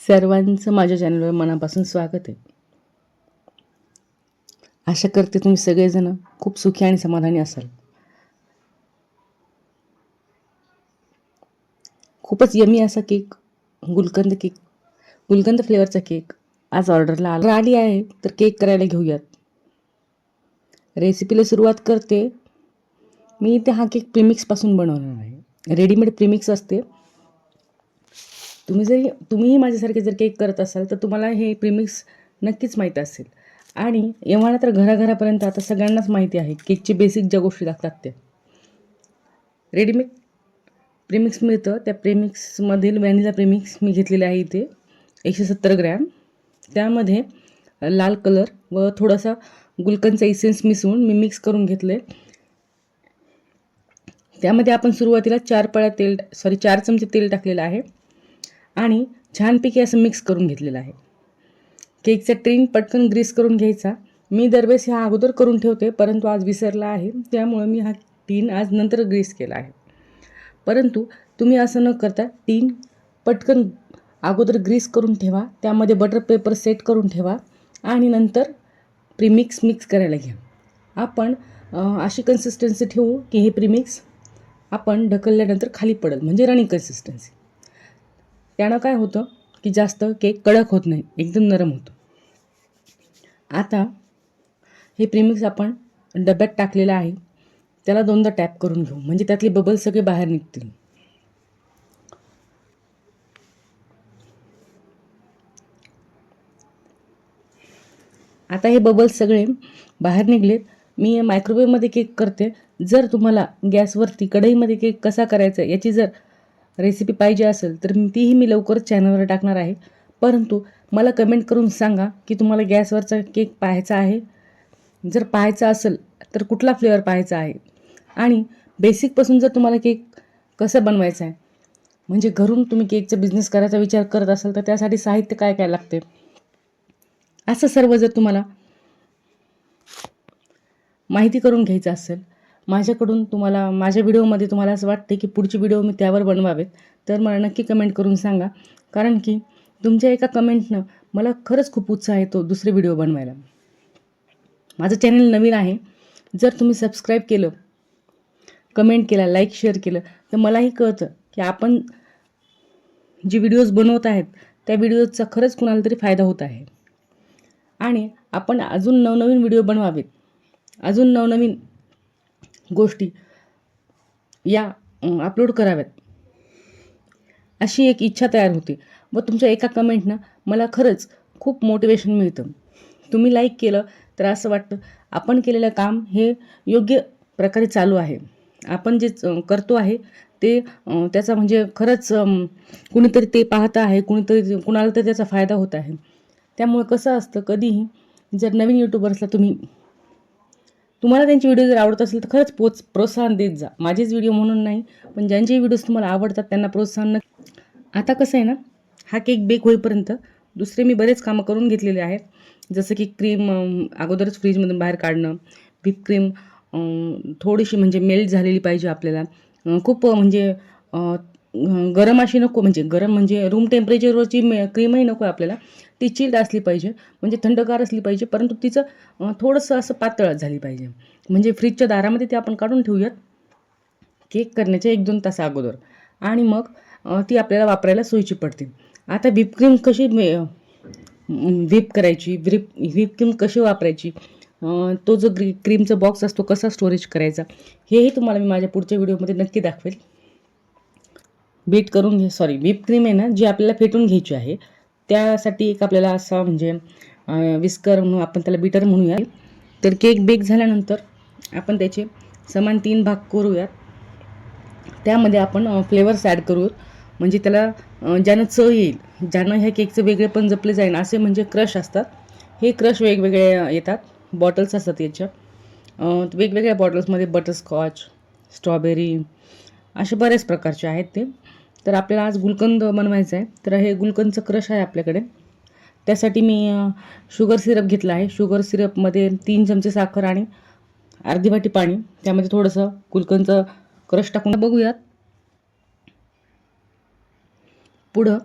सर्वांचं माझ्या चॅनलवर मनापासून स्वागत आहे. आशा करते तुम्ही सगळेजण खूप सुखी आणि समाधानी असाल. खूपच यमी असा केक, गुलकंद फ्लेवरचा केक आज ऑर्डरला आली आहे. तर केक करायला घेऊयात. रेसिपीला सुरुवात करते. मी इथे हा केक प्रीमिक्सपासून बनवणार आहे. रेडीमेड प्रीमिक्स असते. तुम्हीही माझ्यासारखे जर केक करत असाल तर तुम्हाला हे प्रीमिक्स नक्कीच माहीत असेल. आणि एव्हाना तर घराघरापर्यंत आता सगळ्यांनाच माहिती आहे केकची बेसिक ज्या गोष्टी लागतात त्या. रेडीमेड प्रीमिक्स मिळतं. त्या प्रीमिक्समधील व्हॅनिला प्रीमिक्स मी घेतलेले आहे इथे 170 ग्रॅम. त्यामध्ये लाल कलर व थोडासा गुलकंदचा इसेन्स मिसळून मी मिक्स करून घेतले. त्यामध्ये आपण सुरुवातीला 4 चमचे तेल टाकलेलं आहे आणि छानपैकी असं मिक्स करून घेतलेलं आहे. केकचा टिन पटकन ग्रीस करून घ्यायचा. मी दरवेळेस ह्या अगोदर करून ठेवते, परंतु आज विसरला आहे, त्यामुळे मी हा टिन आज नंतर ग्रीस केला आहे. परंतु तुम्ही असं न करता टिन पटकन अगोदर ग्रीस करून ठेवा. त्यामध्ये बटर पेपर सेट करून ठेवा आणि नंतर प्रीमिक्स मिक्स करायला घ्या. आपण अशी कन्सिस्टन्सी ठेवू की हे प्रीमिक्स आपण ढकलल्यानंतर खाली पडेल, म्हणजे रनिंग कन्सिस्टन्सी. त्यानं काय होतं की जास्त केक कडक होत नाही, एकदम नरम होतो. आता हे प्रीमिक्स आपण डब्यात टाकलेलं आहे. त्याला 2दा टॅप करून घेऊ, म्हणजे त्यातले बबल सगळे बाहेर निघतील. आता हे बबल्स सगळे बाहेर निघलेत. मी मायक्रोवेव्हमध्ये केक करते. जर तुम्हाला गॅसवरती कढईमध्ये केक कसा करायचा याची जर रेसिपी पाहिजे असेल तर तीही मी लवकरच चॅनलवर टाकणार आहे. परंतु मला कमेंट करून सांगा की तुम्हाला गॅसवरचा केक पाहायचा आहे. जर पाहायचा असेल तर कुठला फ्लेवर पाहायचा आहे. आणि बेसिकपासून जर तुम्हाला केक कसं बनवायचा आहे, म्हणजे घरून तुम्ही केकचा बिझनेस करायचा विचार करत असाल तर त्यासाठी साहित्य काय काय लागते, असं सर्व जर तुम्हाला माहिती करून घ्यायचं असेल माझ्याकडून, तुम्हाला माझ्या व्हिडिओमध्ये तुम्हाला असं वाटते की पुढची व्हिडिओ मी त्यावर बनवावेत, तर मला नक्की कमेंट करून सांगा. कारण की तुमच्या एका कमेंटनं मला खरंच खूप उत्साह येतो दुसरे व्हिडिओ बनवायला. माझं चॅनल नवीन आहे. जर तुम्ही सबस्क्राईब केलं, कमेंट केला, लाईक शेअर केलं तर मलाही कळतं की आपण जी व्हिडिओज बनवत आहेत त्या व्हिडिओजचा खरंच कुणाला तरी फायदा होत आहे. आणि आपण अजून नवनवीन व्हिडिओ बनवावेत, अजून नवनवीन गोष्टी या अपलोड कराव्यात, अशी एक इच्छा तयार होते. व तुमच्या एका कमेंटनं मला खरंच खूप मोटिवेशन मिळतं. तुम्ही लाईक केलं तर असं वाटतं आपण केलेलं काम हे योग्य प्रकारे चालू आहे. आपण जे करतो आहे ते त्याचा म्हणजे खरंच कुणीतरी ते पाहतं आहे, कुणाला तरी त्याचा फायदा होत आहे. त्यामुळे कसं असतं, कधीही जर नवीन यूट्यूबर्सला तुम्हाला त्यांची व्हिडिओ जर आवडत असेल तर खरंच प्रोत्साहन देत जा. माझेच व्हिडिओ म्हणून नाही, पण ज्यांचे व्हिडिओज तुम्हाला आवडतात त्यांना प्रोत्साहन आता कसं आहे ना, हा केक बेक होईपर्यंत दुसरे मी बरेच कामं करून घेतलेले आहेत. जसं की क्रीम अगोदरच फ्रीजमधून बाहेर काढणं, व्हिप क्रीम थोडीशी म्हणजे मेल्ट झालेली पाहिजे आपल्याला. खूप म्हणजे गरम अशी नको, म्हणजे गरम म्हणजे रूम टेम्परेचरवरची क्रीमही नको आपल्याला. ती चिल्ड असली पाहिजे, म्हणजे थंडगार असली पाहिजे, परंतु तिचं थोडंसं असं पातळ झाली पाहिजे. म्हणजे फ्रीजच्या दारामध्ये ते आपण काढून ठेवूयात केक करण्याच्या 1-2 तास अगोदर, आणि मग ती आपल्याला वापरायला सोयीची पडते. आता व्हिप क्रीम कशी व्हिप करायची, व्हिप क्रीम कशी वापरायची, तो जो क्रीमचा बॉक्स असतो कसा स्टोरेज करायचा, हेही तुम्हाला मी माझ्या पुढच्या व्हिडिओमध्ये नक्की दाखवेल. व्हिप क्रीम आहे ना, जी आपल्याला फेटून घ्यायची आहे, त्यासाठी एक आपल्याला असा म्हणजे विस्कर म्हणून आपण त्याला बीटर म्हणूया. तर केक बेक झाल्यानंतर आपण त्याचे समान 3 भाग करूयात. त्यामध्ये आपण फ्लेवर्स ॲड करू, म्हणजे त्याला ज्यानं चव येईल, ज्यानं ह्या केकचं वेगळेपण जपले जाईल असे म्हणजे क्रश असतात. हे क्रश वेगवेगळे येतात, बॉटल्स असतात याच्या. वेगवेगळ्या बॉटल्समध्ये बटरस्कॉच, स्ट्रॉबेरी असे बरेच प्रकारचे आहेत ते. तर आपल्याला आज गुलकंद बनवायचा आहे, तर हे गुलकंदचं क्रश आहे आपल्याकडे. त्यासाठी मी शुगर सिरप घेतला आहे. शुगर सिरपमध्ये 3 चमचे साखर आणि अर्धी वाटी पाणी, त्यामध्ये थोडंसं गुलकंदचं क्रश टाकून बघूयात. पुढं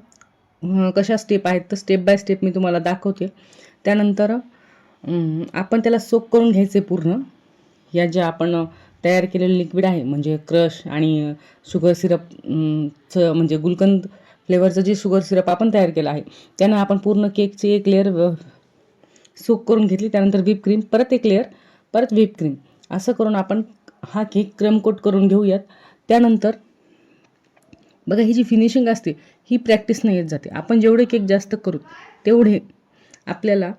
कशा स्टेप आहेत तर स्टेप बाय स्टेप मी तुम्हाला दाखवते. त्यानंतर आपण त्याला सोक करून घ्यायचं आहे पूर्ण. या ज्या आपण तयार केलेलं लिक्विड आहे म्हणजे क्रश आणि शुगर सिरप चं म्हणजे गुलकंद फ्लेवरचं जे शुगर सिरप आपण तयार केलं आहे त्यानं आपण पूर्ण केकची एक लेअर सोक करून घेतली. त्यानंतर व्हिप क्रीम, परत एक लेअर, परत व्हिप क्रीम, असं करून आपण हा केक क्रम कोट करून घेऊयात. त्यानंतर बघा ही जी फिनिशिंग असते ही प्रॅक्टिसने येत जाते. आपण जेवढे केक जास्त करू तेवढे आपल्याला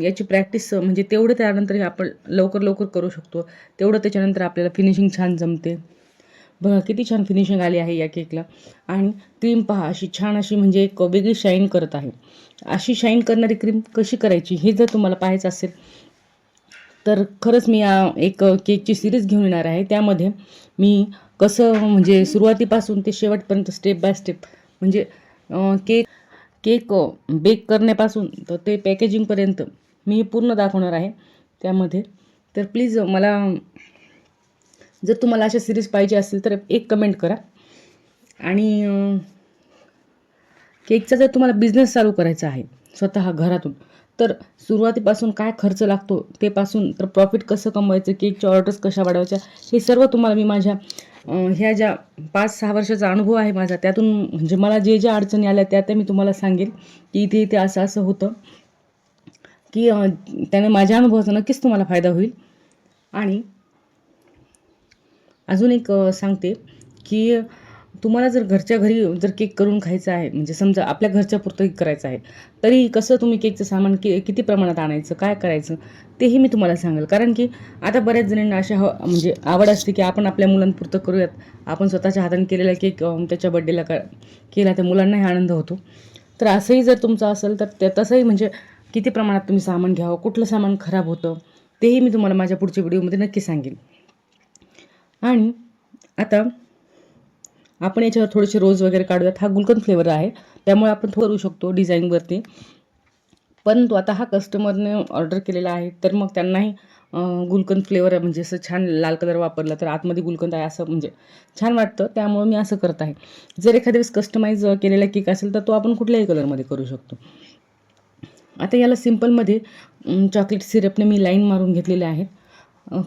याची प्रॅक्टिस म्हणजे तेवढं त्यानंतर आपण लवकर करू शकतो. तेवढं त्याच्यानंतर आपल्याला फिनिशिंग छान जमते. बघा किती छान फिनिशिंग आली आहे या केकला. आणि क्रीम पहा अशी छान अशी म्हणजे एक वेगळी शाईन करत आहे. अशी शाईन करणारी क्रीम कशी करायची हे जर तुम्हाला पाहायचं असेल तर खरंच मी एक केकची सिरीज घेऊन येणार आहे. त्यामध्ये मी कसं म्हणजे सुरुवातीपासून ते शेवटपर्यंत स्टेप बाय स्टेप म्हणजे केक केक बेक करण्यापासून तर ते पॅकेजिंगपर्यंत मी हे पूर्ण दाखवणार आहे त्यामध्ये. तर प्लीज मला जर तुम्हाला अशा सिरीज पाहिजे असतील तर एक कमेंट करा. आणि केकचा जर तुम्हाला बिझनेस चालू करायचा आहे स्वतः घरातून तर सुरुवातीपासून काय खर्च लागतो ते पासून तर प्रॉफिट कसं कमवायचं, केकच्या ऑर्डर्स कशा वाढवायच्या, हे सर्व तुम्हाला मी माझ्या ह्या ज्या 5-6 वर्षाचा अनुभव आहे माझा त्यातून म्हणजे मला जे ज्या अडचणी आल्या त्या मी तुम्हाला सांगेल की इथे इथे असं होतं की त्याने माझ्या अनुभवाचा नक्कीच तुम्हाला फायदा होईल. आणि अजून एक सांगते की तुम्हाला जर घरच्या घरी जर केक करून खायचा आहे म्हणजे समजा आपल्या घरच्या पुरतं करायचं आहे तरी कसं तुम्ही केकचं सामान किती प्रमाणात आणायचं, काय करायचं तेही मी तुम्हाला सांगेल. कारण की आता बऱ्याच जणांना अशा म्हणजे आवड असते की आपण आपल्या मुलांपुरतं करूयात. आपण स्वतःच्या हाताने केलेला केक त्याच्या बड्डेला केला तर मुलांनाही आनंद होतो. तर असंही जर तुमचं असेल तर तसंही म्हणजे किती प्रमाणात तुम्ही सामान घ्यावं, कुठलं सामान खराब होतं तेही मी तुम्हाला माझ्या पुढच्या व्हिडिओमध्ये नक्की सांगेल. आणि आता आपण याच्यावर थोडेसे रोज वगैरे काढूयात. हा गुलकंद फ्लेवर आहे त्यामुळे आपण करू शकतो डिझाईनवरती. परंतु आता हा कस्टमरने ऑर्डर केलेला आहे तर मग त्यांनाही गुलकंद फ्लेवर म्हणजे असं छान लाल कलर वापरला तर आतमध्ये गुलकंद आहे असं म्हणजे छान वाटतं. त्यामुळे मी असं करत आहे. जर एखाद्या वेळेस कस्टमाइज केलेला केक असेल तर तो आपण कुठल्याही कलरमध्ये करू शकतो. आता याला सिम्पलमध्ये चॉकलेट सिरपने मी लाईन मारून घेतलेले आहेत.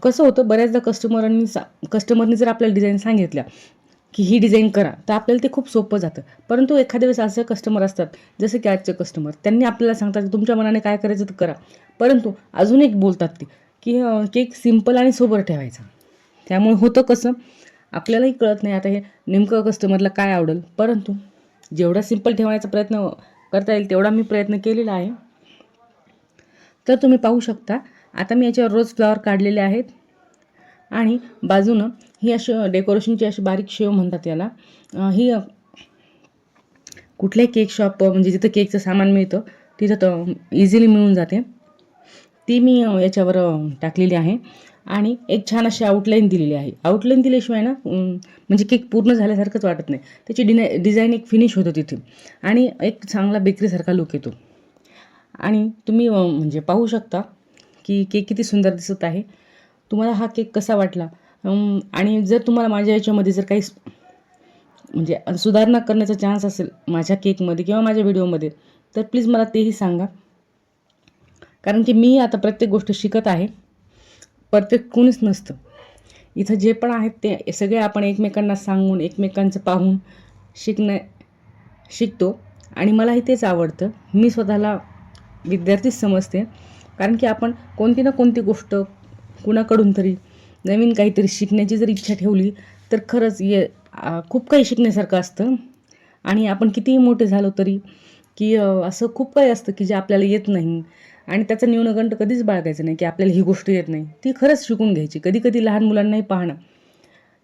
कसं होतं बऱ्याचदा कस्टमरनी जर आपल्याला डिझाईन सांगितल्या की ही डिझाईन करा तर आपल्याला ते खूप सोपं जातं. परंतु एखाद्या वेळेस असे कस्टमर असतात जसे की आजचे कस्टमर, त्यांनी आपल्याला सांगतात की तुमच्या मनाने काय करायचं तर करा, परंतु अजून एक बोलतात ते की केक सिम्पल आणि सोबर ठेवायचा. त्यामुळे होतं कसं आपल्यालाही कळत नाही आता हे नेमकं कस्टमरला काय आवडेल. परंतु जेवढा सिम्पल ठेवण्याचा प्रयत्न करता येईल तेवढा मी प्रयत्न केलेला आहे. तर तुम्ही पाहू शकता आता मी याच्यावर रोज फ्लॉवर काढलेले आहेत आणि बाजूनं ही अशी डेकोरेशनची अशी बारीक शेव म्हणतात याला. ही कुठल्याही केक शॉप म्हणजे जिथं केकचं सामान मिळतं तिथं इझिली मिळून जाते. ती मी याच्यावर टाकलेली आहे आणि एक छान अशी आउटलाईन दिलेली आहे. आउटलाईन दिल्याशिवाय ना म्हणजे केक पूर्ण झाल्यासारखंच वाटत नाही. त्याची डिझाईन एक फिनिश होतं तिथे आणि एक चांगला बेकरीसारखा लुक येतो. आणि तुम्ही म्हणजे पाहू शकता की केक किती सुंदर दिसत आहे. तुम्हाला हा केक कसा वाटला आणि जर तुम्हाला माझ्या याच्यामध्ये जर काही म्हणजे सुधारणा करण्याचा चान्स असेल माझ्या केकमध्ये किंवा माझ्या व्हिडिओमध्ये तर प्लीज मला तेही सांगा. कारण की मी आता प्रत्येक गोष्ट शिकत आहे. परफेक्ट कोणीच नसतं. इथं जे पण आहेत ते सगळे आपण एकमेकांना सांगून एकमेकांचं पाहून शिकतो आणि मलाही तेच आवडतं. मी स्वतःला विद्यार्थीच समजते. कारण की आपण कोणती ना कोणती गोष्ट कुणाकडून तरी नवीन काहीतरी शिकण्याची जर इच्छा ठेवली तर खरंच खूप काही शिकण्यासारखं असतं. आणि आपण कितीही मोठे झालो तरी की असं खूप काही असतं की जे आपल्याला येत नाही आणि त्याचा न्यूनगंड कधीच बाळगायचं नाही की आपल्याला ही गोष्ट येत नाही. ती खरंच शिकून घ्यायची. कधी लहान मुलांनाही पाहणं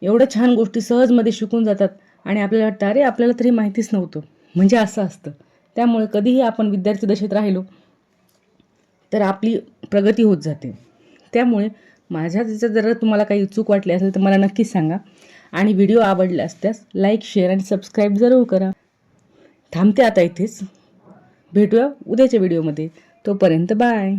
एवढ्या छान गोष्टी सहजमध्ये शिकून जातात आणि आपल्याला वाटतं अरे आपल्याला तरी माहितीच नव्हतं, म्हणजे असं असतं. त्यामुळे कधीही आपण विद्यार्थी दशेत राहिलो तर आपली प्रगती होत जाते. त्यामुळे माझ्या त्याचं जर तुम्हाला काही चूक वाटली असेल तर मला नक्कीच सांगा. आणि व्हिडिओ आवडला असल्यास लाईक, शेअर आणि सबस्क्राईब जरूर करा. थांबते आता इथेच. भेटूया उद्याच्या व्हिडिओमध्ये. तोपर्यंत बाय.